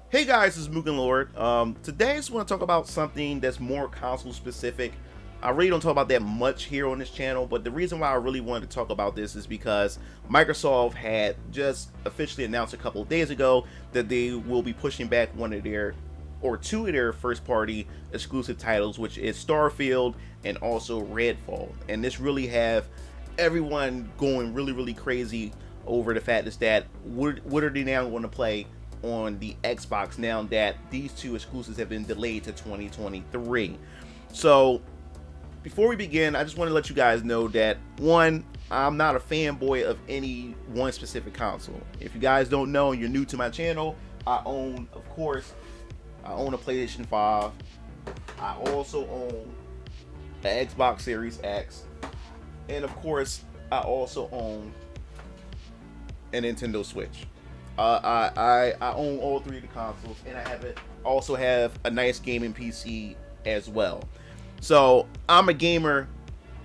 Hey guys, this is MugenLord. Today I just want to talk about something that's more console specific. I really don't talk about that much here on this channel, but the reason why I really wanted to talk about this is because Microsoft had just officially announced a couple of days ago that they will be pushing back one of their or two of their first party exclusive titles, which is Starfield and also Redfall. And this really have everyone going really crazy over the fact is that what are they now going to play on the Xbox now that these two exclusives have been delayed to 2023. So before we begin, I just want to let you guys know that one, I'm not a fanboy of any one specific console. If you guys don't know and you're new to my channel, I own a PlayStation 5. I also own an Xbox Series X, and of course I also own a Nintendo Switch. I own all three of the consoles, and also have a nice gaming PC as well. So I'm a gamer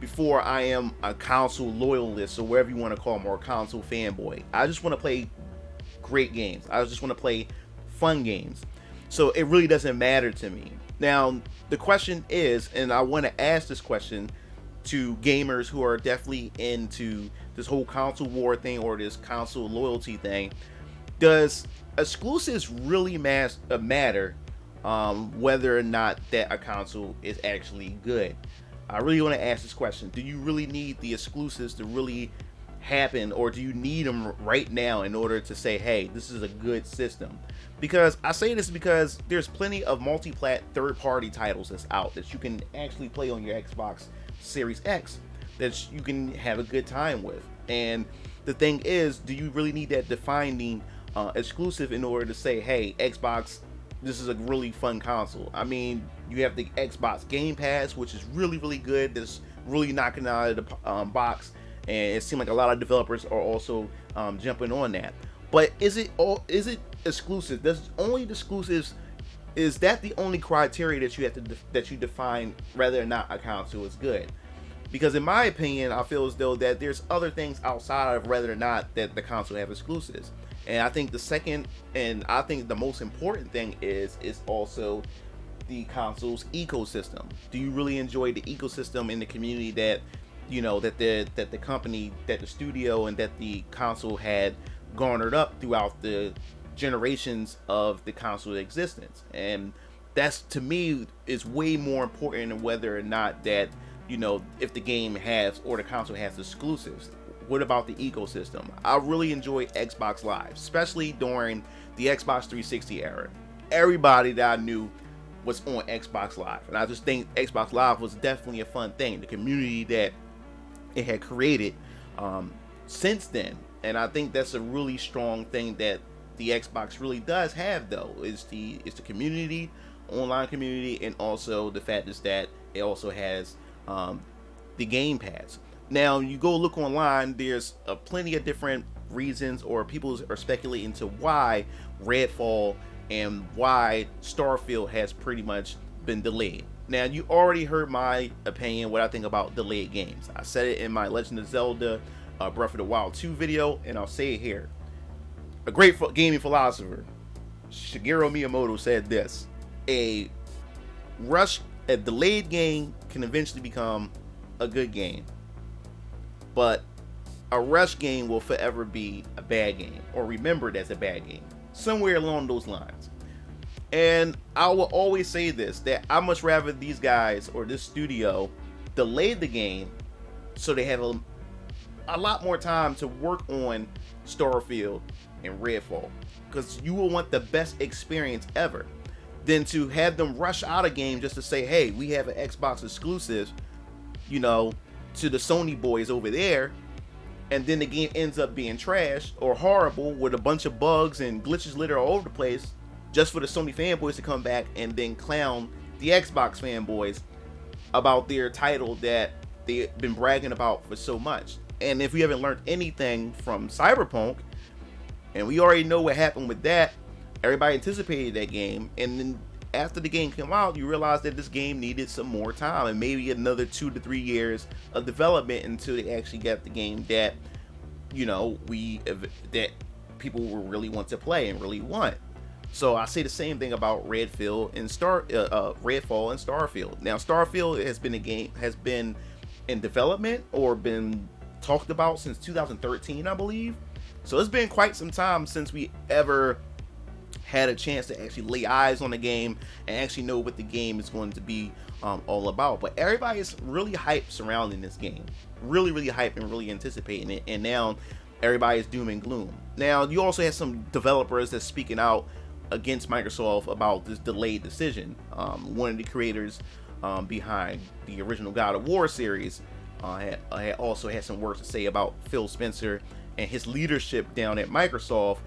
before I am a console loyalist, or whatever you want to call them, or a console fanboy. I just want to play great games. I just want to play fun games. So it really doesn't matter to me. Now the question is, and I want to ask this question to gamers who are definitely into this whole console war thing or this console loyalty thing. Does exclusives really matter whether or not that a console is actually good? I really want to ask this question. Do you really need the exclusives to really happen, or do you need them right now in order to say, hey, this is a good system? Because I say this because there's plenty of multi-plat third-party titles that's out that you can actually play on your Xbox Series X that you can have a good time with. And the thing is, do you really need that defining exclusive in order to say, hey, Xbox, this is a really fun console? I mean, you have the Xbox Game Pass, which is really good. That's really knocking out of the box, and it seems like a lot of developers are also jumping on that. But is it exclusive? Does only the exclusives, is that the only criteria that you have to that you define whether or not a console is good? Because in my opinion, I feel as though that there's other things outside of whether or not that the console have exclusives. And I think the second, and I think the most important thing is also the console's ecosystem. Do you really enjoy the ecosystem in the community that, you know, that the company, that the studio, and that the console had garnered up throughout the generations of the console existence? And that's, to me, is way more important than whether or not that, you know, if the game has or the console has exclusives. What about the ecosystem? I really enjoy Xbox Live, especially during the Xbox 360 era. Everybody that I knew was on Xbox Live, and I just think Xbox Live was definitely a fun thing. The community that it had created since then, and I think that's a really strong thing that the Xbox really does have, though, is the community, online community, and also the fact is that it also has the Game Pass. Now, you go look online, there's plenty of different reasons, or people are speculating to why Redfall and why Starfield has pretty much been delayed. Now, you already heard my opinion, what I think about delayed games. I said it in my Legend of Zelda Breath of the Wild 2 video, and I'll say it here. A great gaming philosopher, Shigeru Miyamoto, said this: a delayed game can eventually become a good game, but a rush game will forever be a bad game, or remembered as a bad game, somewhere along those lines. And I will always say this, that I much rather these guys or this studio delay the game so they have a lot more time to work on Starfield and Redfall, because you will want the best experience ever, than to have them rush out a game just to say, hey, we have an Xbox exclusive, you know, to the Sony boys over there, and then the game ends up being trash or horrible with a bunch of bugs and glitches littered all over the place, just for the Sony fanboys to come back and then clown the Xbox fanboys about their title that they've been bragging about for so much. And if we haven't learned anything from Cyberpunk, and we already know what happened with that, everybody anticipated that game, and then after the game came out, you realize that this game needed some more time, and maybe another 2 to 3 years of development until they actually got the game that, you know, that people will really want to play and really want. So I say the same thing about Redfield and Redfall and Starfield. Now Starfield has been in development or been talked about since 2013, I believe. So it's been quite some time since we ever had a chance to actually lay eyes on the game and actually know what the game is going to be all about. But everybody is really hyped surrounding this game, really hyped and really anticipating it. And now everybody is doom and gloom. Now you also have some developers that's speaking out against Microsoft about this delayed decision. One of the creators behind the original God of War series had also had some words to say about Phil Spencer and his leadership down at Microsoft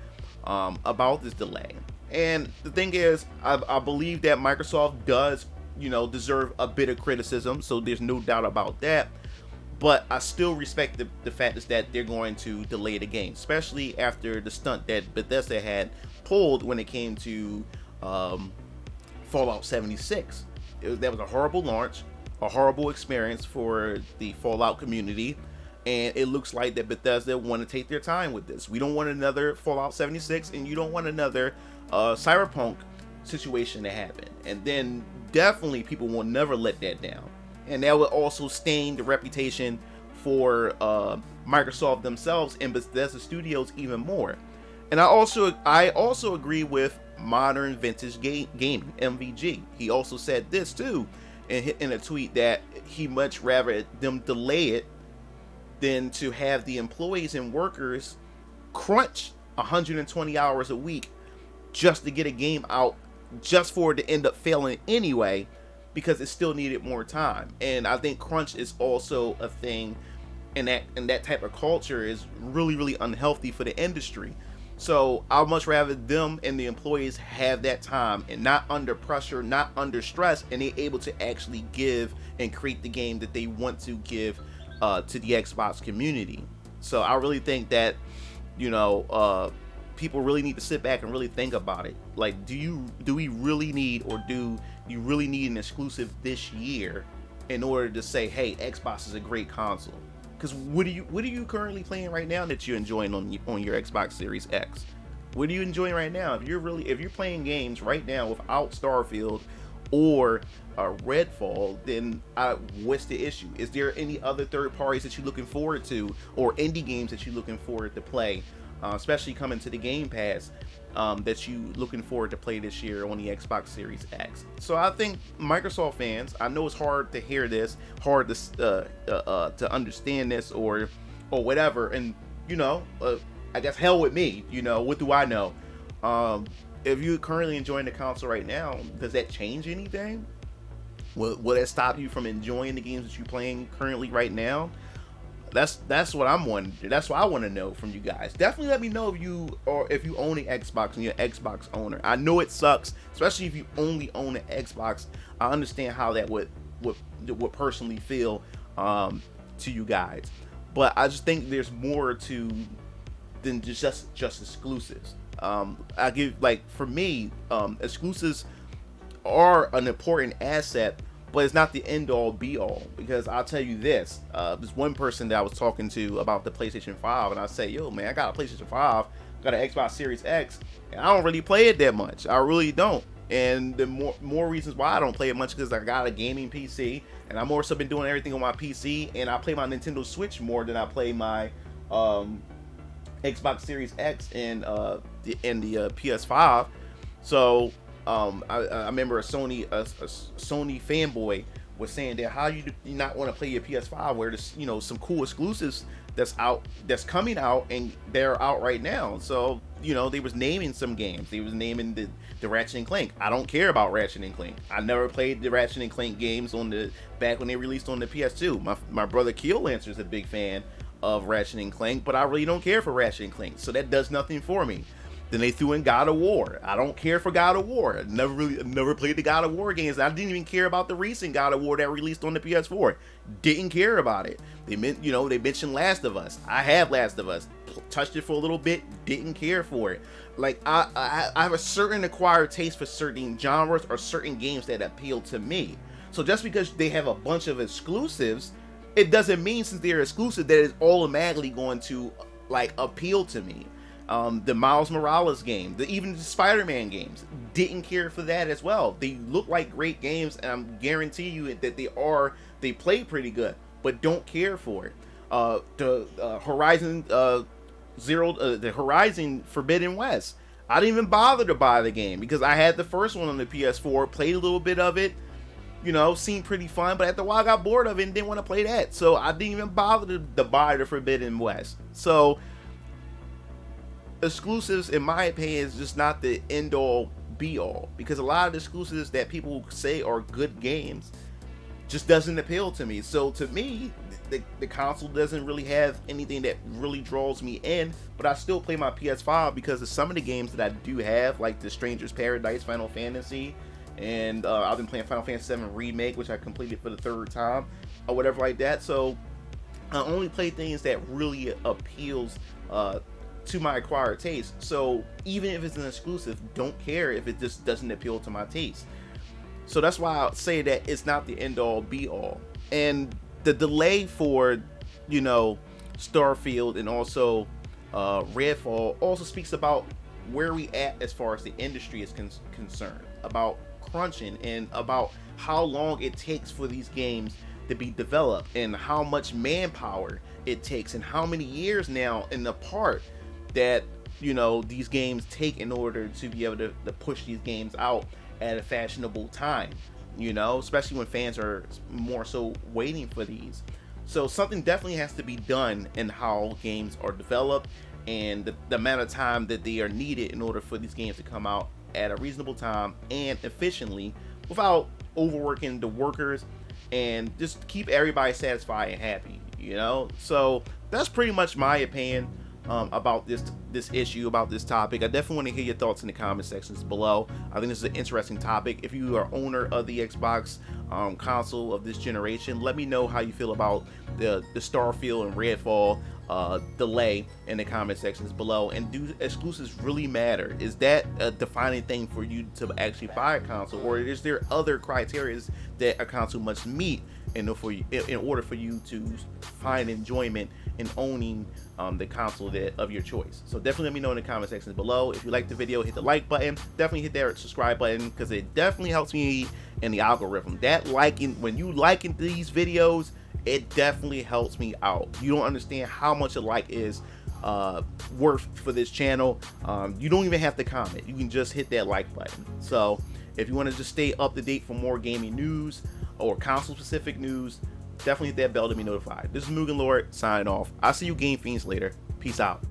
about this delay. And the thing is, I believe that Microsoft does, deserve a bit of criticism, so there's no doubt about that. But I still respect the fact is that they're going to delay the game, especially after the stunt that Bethesda had pulled when it came to Fallout 76. That was a horrible launch, a horrible experience for the Fallout community, and it looks like that Bethesda want to take their time with this. We don't want another Fallout 76, and you don't want another Cyberpunk situation to happen. And then definitely people will never let that down. And that would also stain the reputation for Microsoft themselves and Bethesda Studios even more. And I also agree with Modern Vintage Gaming, MVG. He also said this too in a tweet, that he much rather them delay it than to have the employees and workers crunch 120 hours a week just to get a game out, just for it to end up failing anyway, because it still needed more time. And I think crunch is also a thing, and that type of culture is really unhealthy for the industry. So I'd much rather them and the employees have that time and not under pressure, not under stress, and they're able to actually give and create the game that they want to give to the Xbox community. So I really think that, people really need to sit back and really think about it. Like, do we really need, or do you really need an exclusive this year in order to say, hey, Xbox is a great console? Because what are you currently playing right now that you're enjoying on your Xbox Series X? What are you enjoying right now? If you're playing games right now without Starfield or Redfall, then what's the issue? Is there any other third parties that you're looking forward to, or indie games that you're looking forward to play, especially coming to the Game Pass, that you looking forward to play this year on the Xbox Series X? So I think Microsoft fans, I know it's hard to hear this, hard to understand this, or whatever, and I guess hell with me. What do I know? If you're currently enjoying the console right now, does that change anything? Will that stop you from enjoying the games that you're playing currently right now? That's what I'm wondering. That's what I want to know from you guys. Definitely let me know if you own an Xbox and you're an Xbox owner. I know it sucks, especially if you only own an Xbox. I understand how that would personally feel to you guys, but I just think there's more to than just exclusives. I give, for me, exclusives are an important asset, but it's not the end all be all, because I'll tell you this, there's one person that I was talking to about the PlayStation 5, and I say, yo man, I got a PlayStation 5, got an Xbox Series X, and I don't really play it that much. I really don't. And the more reasons why I don't play it much, because I got a gaming PC, and I've more so been doing everything on my PC, and I play my Nintendo Switch more than I play my Xbox Series X and the PS5. So I remember a Sony fanboy was saying that, how you not want to play your PS5 where there's some cool exclusives that's coming out, and they're out right now. So they was naming some games. They was naming the Ratchet and Clank. I don't care about Ratchet and Clank. I never played the Ratchet and Clank games back when they released on the PS2. My brother Keel Lancer is a big fan of Ratchet and Clank, but I really don't care for Ratchet and Clank, so that does nothing for me. Then they threw in God of War. I don't care for God of War. Never played the God of War games. I didn't even care about the recent God of War that released on the PS4. Didn't care about it. They mentioned Last of Us. I have Last of Us. Touched it for a little bit. Didn't care for it. I have a certain acquired taste for certain genres or certain games that appeal to me. So just because they have a bunch of exclusives, it doesn't mean since they're exclusive that it's automatically going to appeal to me. The Miles Morales game, even the Spider-Man games, didn't care for that as well. They look like great games, and I'm guarantee you that they play pretty good, but don't care for it. The Horizon Forbidden West, I didn't even bother to buy the game because I had the first one on the PS4, played a little bit of it, seemed pretty fun, but after a while I got bored of it and didn't want to play that, so I didn't even bother to buy the Forbidden West. So exclusives, in my opinion, is just not the end all be all, because a lot of the exclusives that people say are good games just doesn't appeal to me. So to me, the console doesn't really have anything that really draws me in, but I still play my PS5 because of some of the games that I do have, like the Stranger's Paradise, Final Fantasy, and I've been playing Final Fantasy VII Remake, which I completed for the 3rd time, or whatever like that. So I only play things that really appeals to my acquired taste. So even if it's an exclusive, don't care if it just doesn't appeal to my taste. So that's why I say that it's not the end all be all. And the delay for Starfield and also Redfall also speaks about where we at as far as the industry is concerned, about crunching and about how long it takes for these games to be developed and how much manpower it takes and how many years now in the part that these games take in order to be able to push these games out at a fashionable time, especially when fans are more so waiting for these. So something definitely has to be done in how games are developed and the amount of time that they are needed in order for these games to come out at a reasonable time and efficiently without overworking the workers, and just keep everybody satisfied and happy, So that's pretty much my opinion about this issue, about this topic. I definitely want to hear your thoughts in the comment sections below. I think this is an interesting topic. If you are owner of the Xbox console of this generation, let me know how you feel about the Starfield and Redfall delay in the comment sections below. And do exclusives really matter? Is that a defining thing for you to actually buy a console, or is there other criteria that a console must meet in order for you to find enjoyment in owning the console of your choice? So definitely let me know in the comment sections below. If you like the video, hit the like button. Definitely hit that subscribe button because it definitely helps me in the algorithm. When you liking these videos, it definitely helps me out. You don't understand how much a like is worth for this channel. You don't even have to comment. You can just hit that like button. So if you want to just stay up to date for more gaming news or console specific news, definitely hit that bell to be notified. This is MugenLord signing off. I'll see you Game Fiends later. Peace out.